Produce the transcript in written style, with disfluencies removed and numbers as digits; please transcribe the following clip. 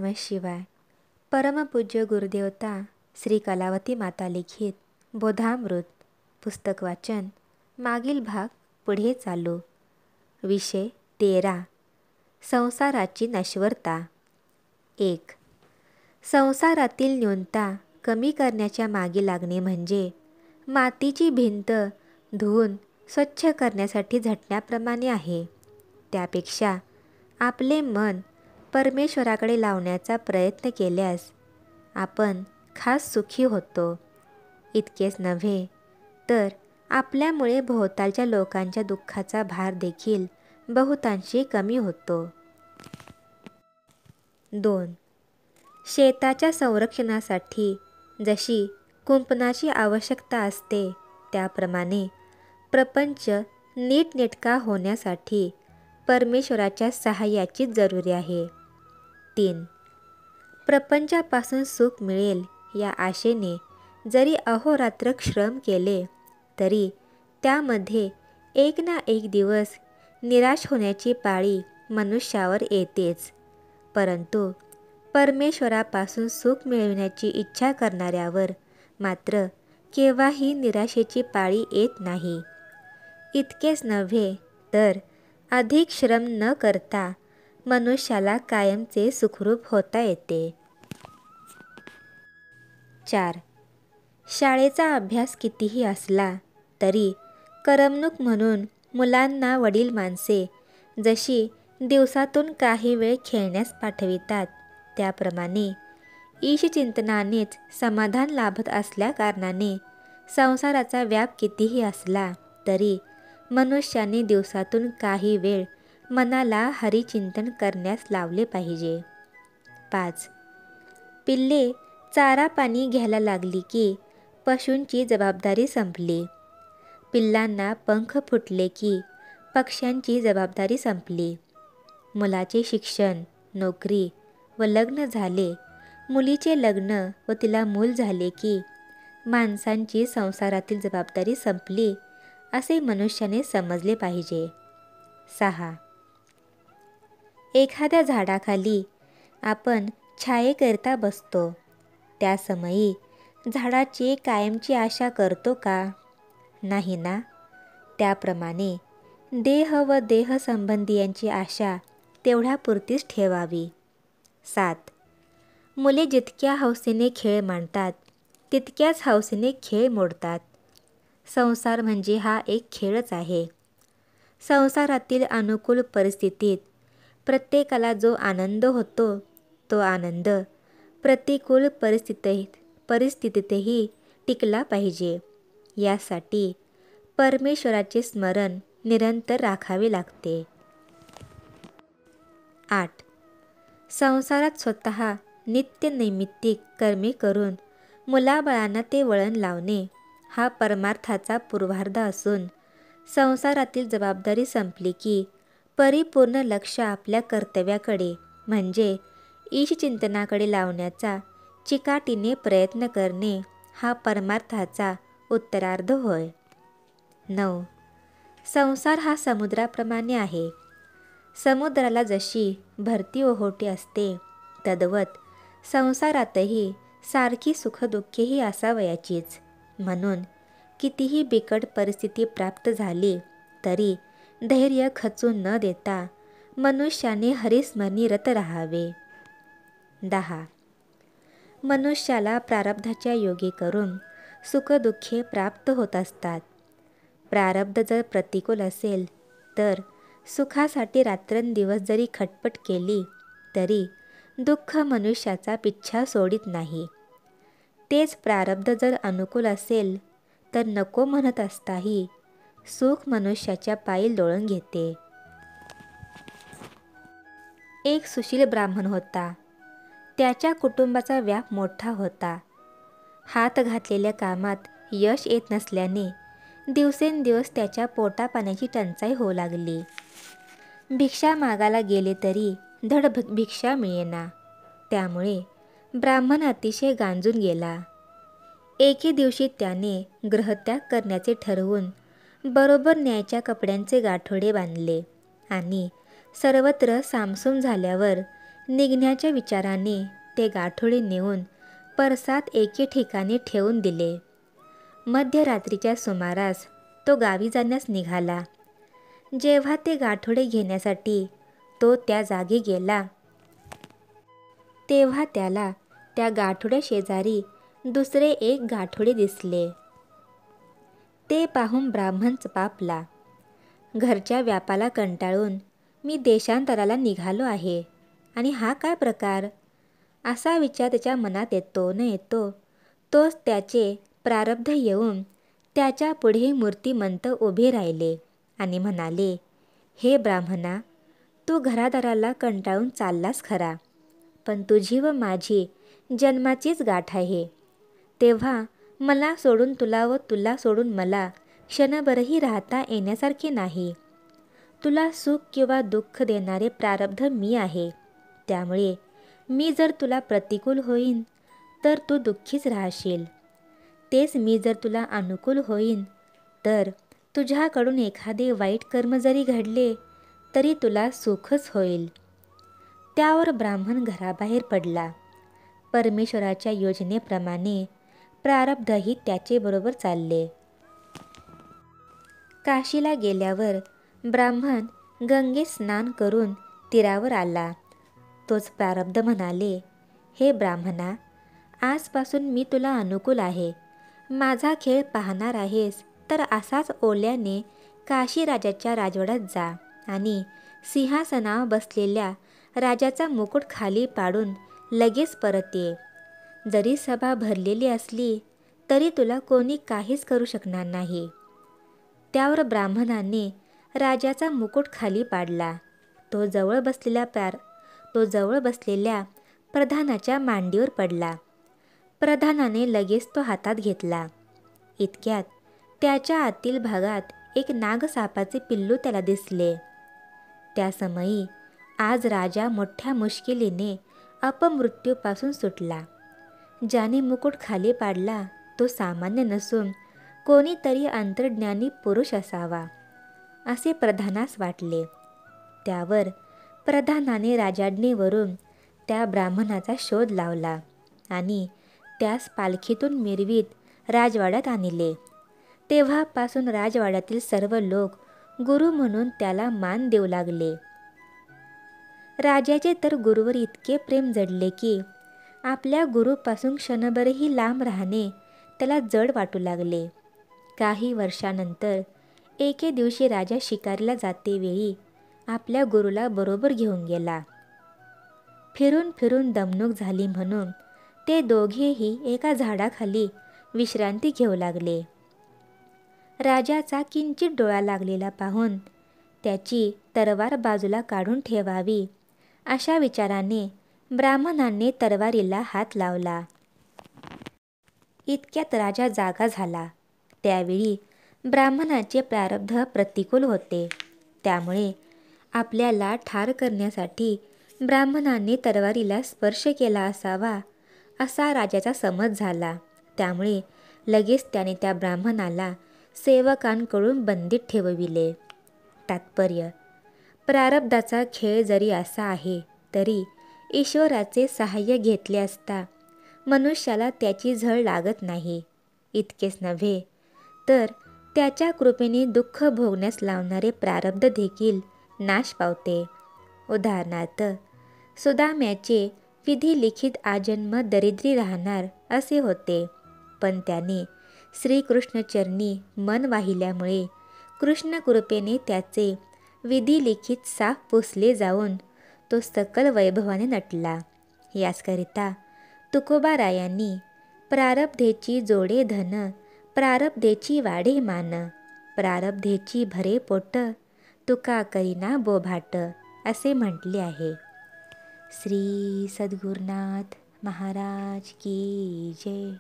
नमः शिवाय. परमपूज्य गुरुदेवता श्री कलावती माता लिखित बोधामृत पुस्तक वाचन. मागील भाग पुढे चालू. विषय 13. संसाराची नश्वरता. 1. संसारातील न्यूनता कमी करण्याच्या मागे लागणे म्हणजे मातीची भिंत धुवून स्वच्छ करण्यासाठी झटण्याप्रमाणे आहे. त्यापेक्षा आपले मन परमेश्वराकडे लावण्याचा प्रयत्न केल्यास आपण खास सुखी होतो. इतकेच नव्हे तर आपल्यामुळे भोवतालच्या लोकांच्या दुःखाचा भार देखील बहुतांशी कमी होतो. 2. शेताच्या संरक्षणासाठी जशी कुंपणाची आवश्यकता असते त्याप्रमाणे प्रपंच नीटनेटका होण्यासाठी परमेश्वराच्या सहाय्याची जरुरी आहे. 3. प्रपंचापासून सुख मिळेल या आशेने जरी अहोरात्र श्रम केले तरी त्यामध्ये एक ना एक दिवस निराश होण्याची पाळी मनुष्यावर येतेच. परंतु परमेश्वरापासून सुख मिळविण्याची इच्छा करणाऱ्यावर मात्र केव्हाही निराशेची पाळी येत नाही. इतकेच नव्हे तर अधिक श्रम न करता मनुष्याला कायमचे सुखरूप होता येते. 4. शाळेचा अभ्यास कितीही असला तरी करमणूक म्हणून मुलांना वडील माणसे जशी दिवसातून काही वेळ खेळण्यास पाठवितात त्याप्रमाणे ईशचिंतनानेच समाधान लाभत असल्याकारणाने संसाराचा व्याप कितीही असला तरी मनुष्याने दिवसातून काही वेळ मनाला हरिचिंतन करण्यास लावले पाहिजे. 5. पिल्ले चारा पाणी घ्यायला लागली की पशूंची जबाबदारी संपली. पिल्लांना पंख फुटले की पक्ष्यांची जबाबदारी संपली. मुलाचे शिक्षण, नोकरी व लग्न झाले, मुलीचे लग्न व तिला मूल झाले की माणसांची संसारातील जबाबदारी संपली असे मनुष्याने समजले पाहिजे. 6. एखाद्या झाडाखाली आपण छायेकरिता बसतो त्या समयी झाडाची कायमची आशा करतो का? नाही ना. त्याप्रमाणे देह व देहसंबंधीयांची आशा तेवढ्यापुरतीच ठेवावी. 7. मुले जितक्या हौसेने खेळ मांडतात तितक्याच हौसेने खेळ मोडतात. संसार म्हणजे हा एक खेळच आहे. संसारातील अनुकूल परिस्थितीत प्रत्येकाला जो आनंद होतो तो आनंद प्रतिकूल परिस्थितीतही टिकला पाहिजे. यासाठी परमेश्वराचे स्मरण निरंतर राखावे लागते. 8. संसारात स्वतः नित्यनैमित्तिक कर्मे करून मुलाबाळांना ते वळण लावणे हा परमार्थाचा पूर्वार्ध असून संसारातील जबाबदारी संपली की परिपूर्ण लक्ष आपल्या कर्तव्याकडे म्हणजे ईशचिंतनाकडे लावण्याचा चिकाटीने प्रयत्न करणे हा परमार्थाचा उत्तरार्ध होय. 9. संसार हा समुद्राप्रमाणे आहे. समुद्राला जशी भरती ओहोटी असते तद्वत संसारातही सारखी सुखदुःखेही असावयाचीच. म्हणून कितीही बिकट परिस्थिती प्राप्त झाली तरी धैर्य खचून न देता मनुष्याने हरिस्मरणी रत राहावे. 10. मनुष्याला प्रारब्धाच्या योगे करून सुखदुःखे प्राप्त होत असतात. प्रारब्ध जर प्रतिकूल असेल तर सुखासाठी रात्रंदिवस जरी खटपट केली तरी दुःख मनुष्याचा पिच्छा सोडित नाही. तेच प्रारब्ध जर अनुकूल असेल तर नको म्हणत असताही सुख मनुष्याच्या पायी लोळून घेते. एक सुशील ब्राह्मण होता. त्याच्या कुटुंबाचा व्याप मोठा होता. हात घातलेल्या कामात यश येत नसल्याने दिवसेंदिवस त्याच्या पोटापाण्याची टंचाई होऊ लागली. भिक्षा मागायला गेले तरी धड भिक्षा मिळेना. त्यामुळे ब्राह्मण अतिशय गांजून गेला. एके दिवशी त्याने गृहत्याग करण्याचे ठरवून बरोबर न्यायच्या कपड्यांचे गाठोडे बांधले आणि सर्वत्र सामसूम झाल्यावर निघण्याच्या विचाराने ते गाठोडे नेऊन परसात एके ठिकाणी ठेवून दिले. मध्यरात्रीच्या सुमारास तो गावी जाण्यास निघाला. जेव्हा ते गाठोडे घेण्यासाठी तो त्या जागी गेला, तेव्हा त्याला त्या गाठोड्या शेजारी दुसरे एक गाठोडे दिसले. ते पाहून ब्राह्मण पापला. घरच्या व्यापाला कंटाळून मी देशांतराला निघालो आहे, आणि हा काय प्रकार, असा विचार त्याच्या मनात येतो न येतो तोच त्याचे प्रारब्ध येऊन त्याच्या पुढे मूर्तिमंत उभे राहिले आणि म्हणाले, हे ब्राह्मणा, तू घरादाराला कंटाळून चाललास खरा, पण तुझी व माझी जन्माचीच गाठ आहे. तेव्हा मला सोडून तुला व तुला सोडून मला क्षणभरही राहता येण्यासारखे नाही. तुला सुख किंवा दुःख देणारे प्रारब्ध मी आहे. त्यामुळे मी जर तुला प्रतिकूल होईन तर तू दुःखीच राहशील. तेच मी जर तुला अनुकूल होईन तर तुझ्याकडून एखादे वाईट कर्म जरी घडले तरी तुला सुखच होईल. त्यावर ब्राह्मण घराबाहेर पडला. परमेश्वराच्या योजनेप्रमाणे प्रारब्धही त्याचे बरोबर चालले. काशीला गेल्यावर ब्राह्मण गंगेत स्नान करून तीरावर आला. तोच प्रारब्ध म्हणाले, हे ब्राह्मणा, आजपासून मी तुला अनुकूल आहे. माझा खेळ पाहणार आहेस तर असाच ओल्याने काशी राजाच्या राजवाड्यात जा आणि सिंहासनावर बसलेल्या राजाचा मुकुट खाली पाडून लगेच परत ये. जरी सभा भरलेली असली तरी तुला कोणी काहीच करू शकणार नाही. त्यावर ब्राह्मणाने राजाचा मुकुट खाली पाडला. तो जवळ बसलेल्या प्रधानाच्या मांडीवर पडला. प्रधानाने लगेच तो हातात घेतला. इतक्यात त्याच्या आतील भागात एक नागसापाचे पिल्लू त्याला दिसले. त्या समयी आज राजा मोठ्या मुश्किलीने अपमृत्यूपासून सुटला. ज्याने मुकुट खाली पाडला तो सामान्य नसून कोणीतरी अंतर्ज्ञानी पुरुष असावा, असे प्रधानास वाटले. त्यावर प्रधानाने राजाज्ञेवरून त्या ब्राह्मणाचा शोध लावला आणि त्यास पालखीतून मिरवीत राजवाड्यात आणले. तेव्हापासून राजवाड्यातील सर्व लोक गुरु म्हणून त्याला मान देऊ लागले. राजाचे तर गुरुवर इतके प्रेम जडले की आपल्या गुरुपासून क्षणभरही लांब राहणे त्याला जड वाटू लागले. काही वर्षानंतर एके दिवशी राजा शिकारीला जातेवेळी आपल्या गुरुला बरोबर घेऊन गेला. फिरून फिरून दमणूक झाली म्हणून ते दोघेही एका झाडाखाली विश्रांती घेऊ लागले. राजाचा किंचित डोळा लागलेला पाहून त्याची तलवार बाजूला काढून ठेवावी अशा विचाराने ब्राह्मणाने तलवारीला हात लावला. इतक्यात राजा जागा झाला. त्यावेळी ब्राह्मणाचे प्रारब्ध प्रतिकूल होते. त्यामुळे आपल्याला ठार करण्यासाठी ब्राह्मणाने तलवारीला स्पर्श केला असावा असा राजाचा समज झाला. त्यामुळे लगेच त्याने त्या ब्राह्मणाला सेवकांकडून बंदीत ठेवविले. तात्पर्य: प्रारब्धाचा खेळ जरी असा आहे तरी ईश्वराचे सहाय्य घेतले असता मनुष्याला त्याची झळ लागत नाही. इतकेच नव्हे तर त्याच्या कृपेने दुःख भोगण्यास लावणारे प्रारब्ध देखील नाश पावते. उदाहरणार्थ, सुदाम्याचे विधिलिखित आजन्म दरिद्री राहणार असे होते, पण त्याने श्रीकृष्णचरणी मन वाहिल्यामुळे कृष्ण कृपेने त्याचे विधिलिखित साप पुसले जाऊन तो सकल वैभवाने नटला. याचकरिता तुकोबारायांनी प्रारब्धेची जोडे धन, प्रारब्धेची वाढे मान, प्रारब्धेची भरे पोट, तुका करीना बोभाट असे म्हटले आहे. श्री सद्गुरुनाथ महाराज की जय.